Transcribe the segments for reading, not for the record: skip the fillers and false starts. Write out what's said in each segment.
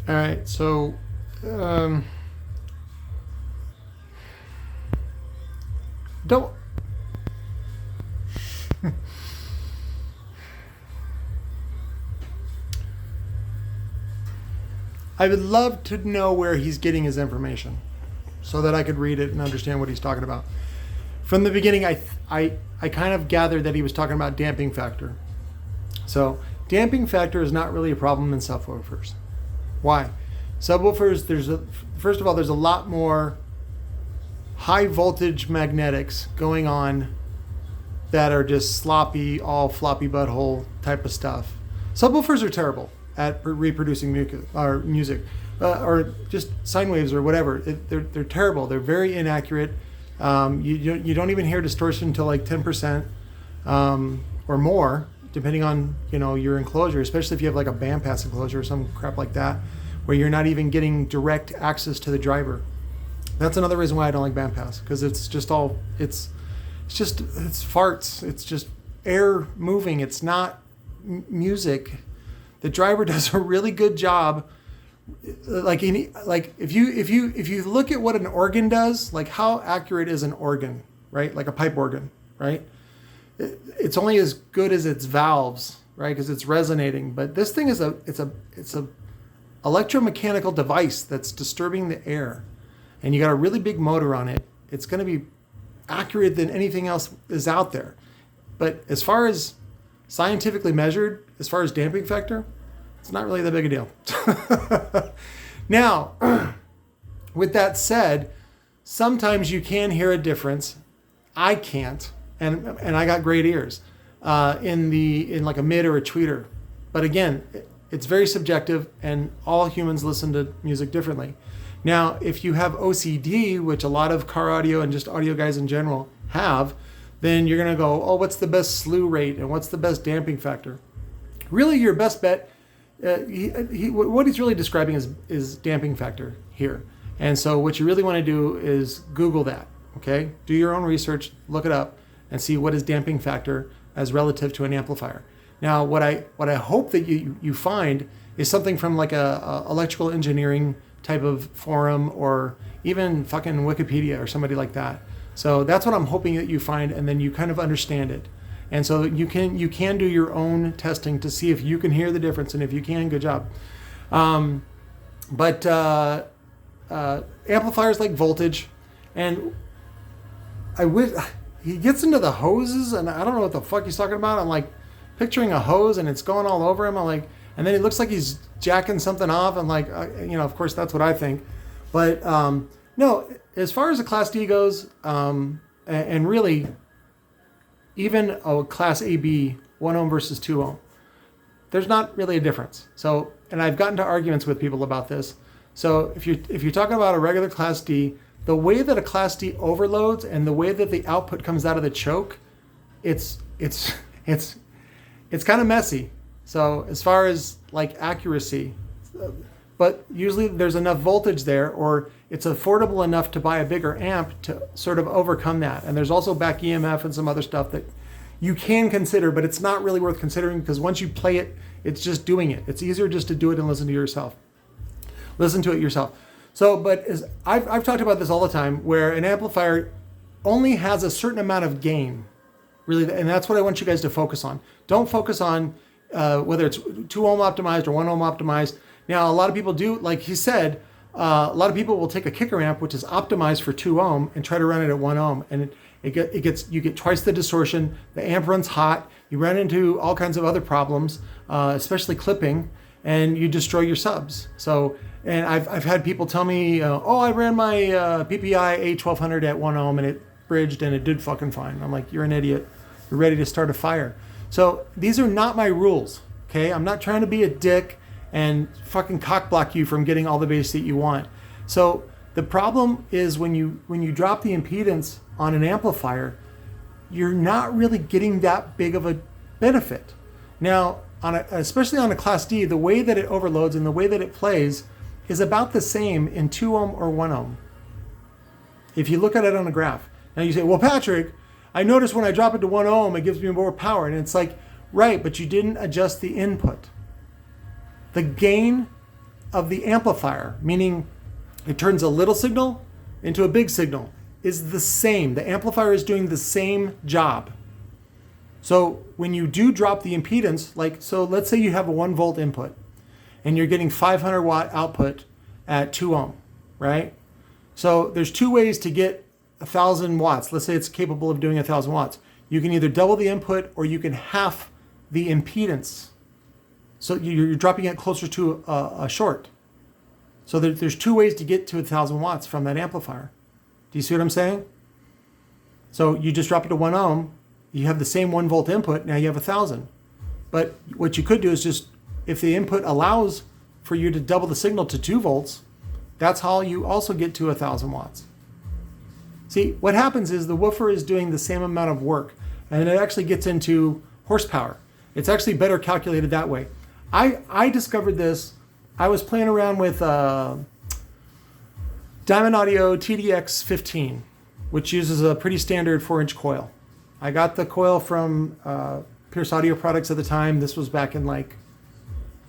All right, so don't. I would love to know where he's getting his information so that I could read it and understand what he's talking about. From the beginning, I kind of gathered that he was talking about damping factor. So damping factor is not really a problem in subwoofers. Why? Subwoofers, first of all, there's a lot more high voltage magnetics going on that are just sloppy, all floppy butthole type of stuff. Subwoofers are terrible at reproducing music, or just sine waves or whatever. They're terrible. They're very inaccurate. You don't even hear distortion until like 10% or more, depending on your enclosure, especially if you have like a bandpass enclosure or some crap like that, where you're not even getting direct access to the driver. That's another reason why I don't like bandpass, because it's farts. It's just air moving. It's not music. The driver does a really good job. Like if you look at what an organ does, like how accurate is an organ, right? Like a pipe organ, right? It's only as good as its valves, right? Because it's resonating. But this thing is a electromechanical device that's disturbing the air, and you got a really big motor on it. It's going to be accurate than anything else is out there. But as far as scientifically measured, as far as damping factor, it's not really that big a deal. Now, with that said, sometimes you can hear a difference. I can't, and I got great ears in like a mid or a tweeter. But again, it's very subjective, and all humans listen to music differently. Now, if you have OCD, which a lot of car audio and just audio guys in general have, then you're going to go, oh, what's the best slew rate and what's the best damping factor? Really, your best bet, what he's really describing is damping factor here. And so what you really want to do is Google that, okay? Do your own research, look it up, and see what is damping factor as relative to an amplifier. Now, what I hope that you find is something from like a electrical engineering type of forum, or even fucking Wikipedia or somebody like that. So that's what I'm hoping that you find, and then you kind of understand it. And so you can do your own testing to see if you can hear the difference, and if you can, good job. But amplifiers like voltage, and I wish he gets into the hoses, and I don't know what the fuck he's talking about. I'm like picturing a hose, and it's going all over him. I'm like, and then it looks like he's jacking something off. I'm like, of course that's what I think. But no, as far as a Class D goes, and really, even a Class AB 1 ohm versus 2 ohm, there's not really a difference. So, and I've gotten to arguments with people about this. So if you're talking about a regular Class D, the way that a Class D overloads and the way that the output comes out of the choke, it's kind of messy. So as far as like accuracy, but usually there's enough voltage there, or it's affordable enough to buy a bigger amp to sort of overcome that. And there's also back EMF and some other stuff that you can consider, but it's not really worth considering, because once you play it, it's just doing it. It's easier just to do it and listen to it yourself. So, but I've talked about this all the time, where an amplifier only has a certain amount of gain, really, and that's what I want you guys to focus on. Don't focus on whether it's 2 ohm optimized or 1 ohm optimized. Now, a lot of people do, like he said, a lot of people will take a kicker amp, which is optimized for 2 ohm, and try to run it at 1 ohm. And you get twice the distortion, the amp runs hot, you run into all kinds of other problems, especially clipping, and you destroy your subs. So, and I've had people tell me, I ran my PPI A1200 at 1 ohm and it bridged and it did fucking fine. I'm like, you're an idiot. You're ready to start a fire. So these are not my rules, okay? I'm not trying to be a dick and fucking cockblock you from getting all the bass that you want. So the problem is when you drop the impedance on an amplifier, you're not really getting that big of a benefit. Now, especially on a Class D, the way that it overloads and the way that it plays is about the same in 2 ohm or 1 ohm, if you look at it on a graph. Now you say, well, Patrick, I notice when I drop it to 1 ohm, it gives me more power. And it's like, right, but you didn't adjust the input. The gain of the amplifier, meaning it turns a little signal into a big signal, is the same. The amplifier is doing the same job. So when you do drop the impedance, so let's say you have a 1 volt input and you're getting 500 watt output at 2 ohm, right? So there's 2 ways to get 1,000 watts. Let's say it's capable of doing 1,000 watts. You can either double the input or you can half the impedance. So you're dropping it closer to a short. So there's 2 ways to get to 1,000 watts from that amplifier. Do you see what I'm saying? So you just drop it to 1 ohm, you have the same 1 volt input, now you have 1,000. But what you could do is just, if the input allows for you to double the signal to 2 volts, that's how you also get to 1,000 watts. See, what happens is the woofer is doing the same amount of work, and it actually gets into horsepower. It's actually better calculated that way. I discovered this. I was playing around with Diamond Audio TDX 15, which uses a pretty standard 4-inch coil. I got the coil from Pierce Audio Products at the time. This was back in like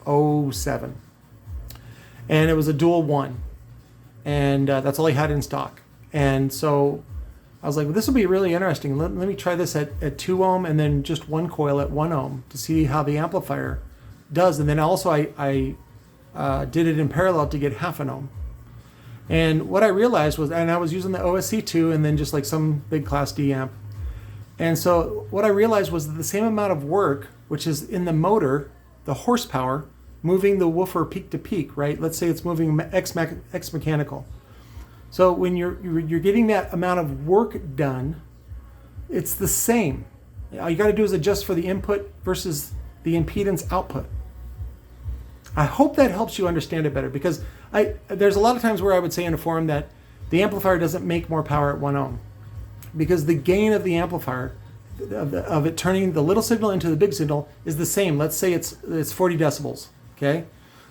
07. And it was a dual 1. And that's all he had in stock. And so I was like, well, this will be really interesting. Let me try this at 2 ohm and then just 1 coil at 1 ohm to see how the amplifier does. And then also I did it in parallel to get half an ohm. And what I realized was, and I was using the OSC2 and then just like some big class D amp. And so what I realized was that the same amount of work, which is in the motor, the horsepower, moving the woofer peak to peak, right? Let's say it's moving X mechanical. So when you're getting that amount of work done, it's the same. All you got to do is adjust for the input versus the impedance output. I hope that helps you understand it better, because there's a lot of times where I would say in a forum that the amplifier doesn't make more power at 1 ohm, because the gain of the amplifier, of it turning the little signal into the big signal, is the same. Let's say it's 40 decibels, okay?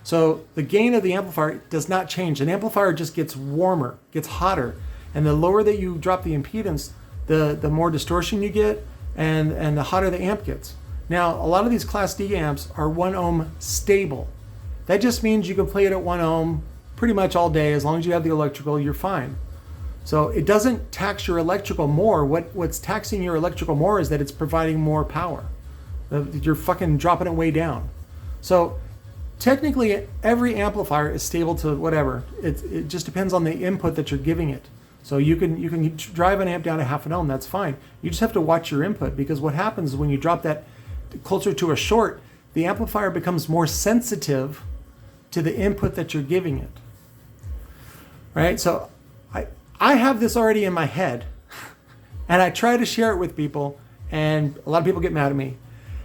So the gain of the amplifier does not change. An amplifier just gets warmer, gets hotter, and the lower that you drop the impedance, the more distortion you get, and the hotter the amp gets. Now, a lot of these Class D amps are 1 ohm stable. That just means you can play it at 1 ohm pretty much all day. As long as you have the electrical, you're fine. So it doesn't tax your electrical more. What's taxing your electrical more is that it's providing more power. You're fucking dropping it way down. So technically, every amplifier is stable to whatever. It just depends on the input that you're giving it. So you can drive an amp down to half an ohm. That's fine. You just have to watch your input, because what happens is when you drop that closer to a short, the amplifier becomes more sensitive to the input that you're giving it. Right? So I have this already in my head, and I try to share it with people, and a lot of people get mad at me,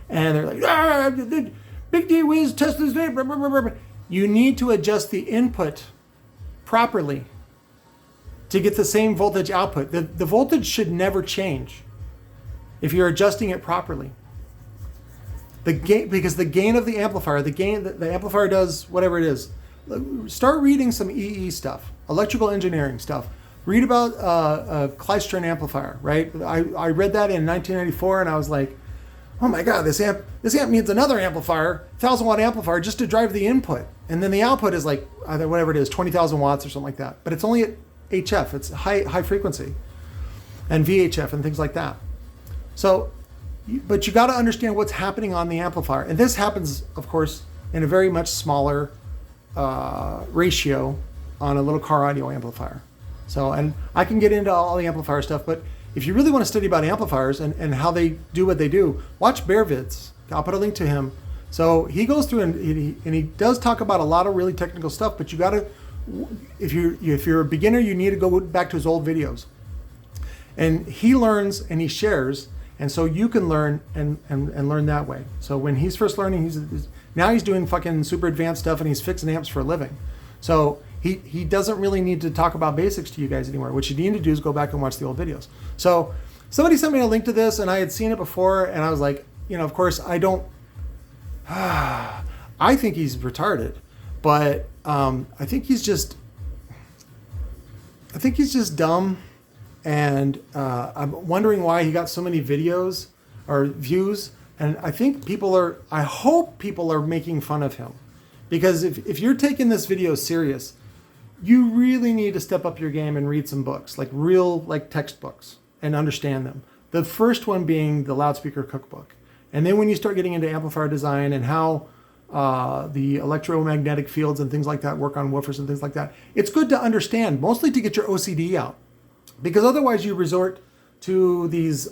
and they're like, Big D Wiz, test this thing. You need to adjust the input properly to get the same voltage output. The voltage should never change if you're adjusting it properly. Because the gain of the amplifier, the amplifier does whatever it is. Start reading some EE stuff, electrical engineering stuff. Read about a Klystron amplifier, right? I read that in 1994, and I was like, oh my God, this amp needs another amplifier, 1,000 watt amplifier, just to drive the input. And then the output is like, whatever it is, 20,000 watts or something like that. But it's only at HF, it's high frequency, and VHF and things like that. So, but you got to understand what's happening on the amplifier. And this happens, of course, in a very much smaller ratio on a little car audio amplifier. So, and I can get into all the amplifier stuff, but if you really want to study about amplifiers and how they do what they do, watch Bear Vids. I'll put a link to him. So he goes through and he does talk about a lot of really technical stuff, but you got to, if you're a beginner, you need to go back to his old videos. And he learns and he shares, and so you can learn and learn that way. So when he's first learning, now he's doing fucking super advanced stuff, and he's fixing amps for a living. So he doesn't really need to talk about basics to you guys anymore. What you need to do is go back and watch the old videos. So somebody sent me a link to this, and I had seen it before, and I was like, of course I don't, I think he's retarded, but I think he's just dumb, and I'm wondering why he got so many videos or views, and I hope people are making fun of him, Because if you're taking this video serious, you really need to step up your game and read some books, like real like textbooks, and understand them. The first one being the Loudspeaker Cookbook. And then when you start getting into amplifier design and how the electromagnetic fields and things like that work on woofers and things like that, it's good to understand, mostly to get your OCD out. Because otherwise you resort to these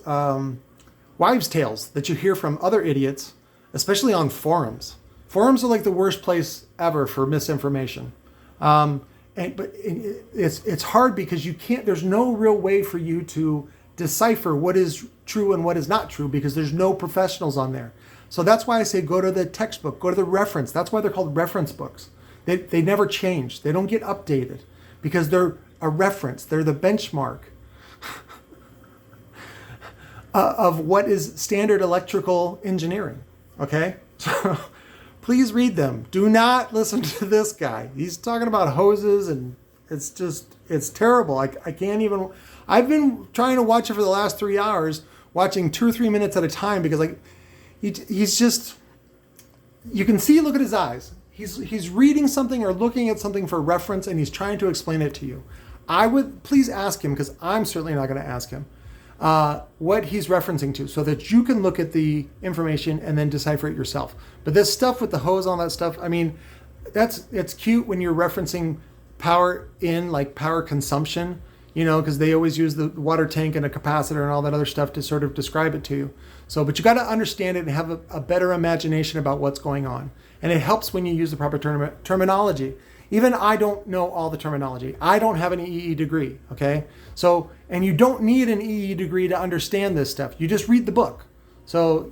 wives' tales that you hear from other idiots, especially on forums. Forums are like the worst place ever for misinformation. But it's hard because you can't, there's no real way for you to decipher what is true and what is not true because there's no professionals on there. So that's why I say go to the textbook, go to the reference. That's why they're called reference books. They never change. They don't get updated because they're a reference. They're the benchmark of what is standard electrical engineering. Okay? So please read them. Do not listen to this guy. He's talking about hoses and it's terrible. I can't even, I've been trying to watch it for the last 3 hours, watching 2 or 3 minutes at a time because like, he's just, you can see, look at his eyes. He's reading something or looking at something for reference and he's trying to explain it to you. I would please ask him, because I'm certainly not going to ask him, what he's referencing to so that you can look at the information and then decipher it yourself. But this stuff with the hose, all that stuff, I mean, it's cute when you're referencing power in, like power consumption, you know, because they always use the water tank and a capacitor and all that other stuff to sort of describe it to you. So, but you got to understand it and have a better imagination about what's going on. And it helps when you use the proper terminology. Even I don't know all the terminology. I don't have an EE degree, okay? So, and you don't need an EE degree to understand this stuff. You just read the book. So,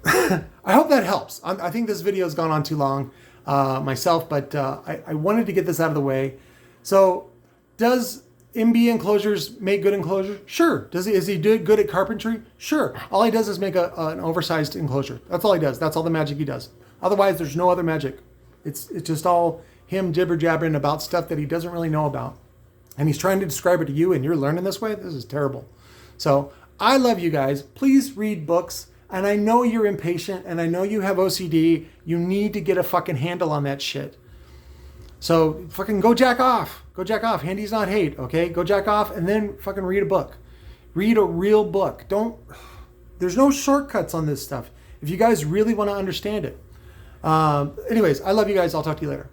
I hope that helps. I think this video has gone on too long myself, but I wanted to get this out of the way. So, does MB enclosures make good enclosures? Sure. Is he good at carpentry? Sure. All he does is make an oversized enclosure. That's all he does. That's all the magic he does. Otherwise, there's no other magic. It's just all him jibber-jabbering about stuff that he doesn't really know about. And he's trying to describe it to you, and you're learning this way? This is terrible. So I love you guys. Please read books. And I know you're impatient, and I know you have OCD. You need to get a fucking handle on that shit. So fucking go jack off. Go jack off. Handy's not hate, okay? Go jack off and then fucking read a book. Read a real book. There's no shortcuts on this stuff if you guys really want to understand it. Anyways, I love you guys. I'll talk to you later.